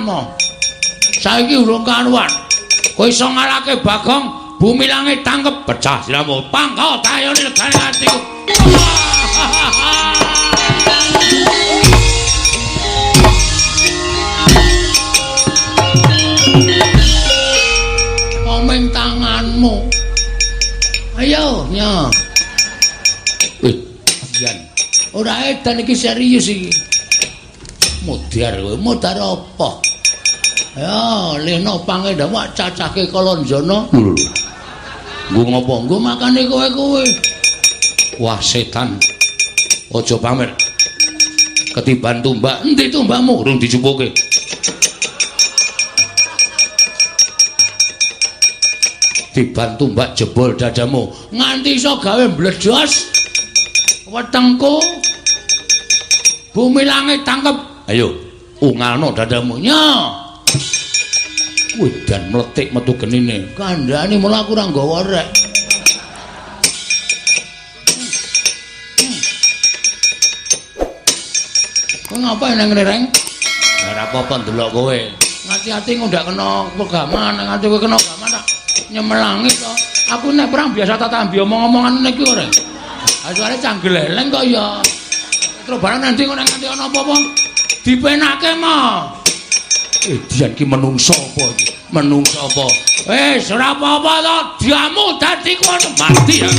mo. Saiki urung karuan. Kowe iso ngalahke Bagong, bumi langit tangkep pecah siramu. Pangko tayone legane atiku. Komeng tanganmu. Ayo, nya. Wih, Jan. Ora edan iki serius iki. Mudar kowe, mudar apa? Ya, leno pangenda wak cacake Kalonjana. Lho. Nggo ngopo? Nggo makane kowe. Wah, setan. Aja pamer. Ketiban tumbak, endi tumbakmu urung dicupuke? Tiban tumbak jebol dadamu nganti iso gawe mbledos. Wetengku bumi langit tangkep. Ayo, ungalno dadamu nya. Wedan mletik metu genine. Kandhane mula aku ora nggawa rek. Kowe ngapain nang reng? Ora apa-apa ndelok kowe. Ngati-ati ngundak kena pegaman, ngati kowe kena pegaman tak nyemelangi to. Aku nek perang biasa tatambi omong-omongan ngene iki ora. Asale canggel eleng kok ya. Terus barang nanti kok nganti ana apa-apa dipenake mah. Dian ki menungso apa iki? Menungso apa? Wis ora apa-apa to, diamu dadi kono mati ya.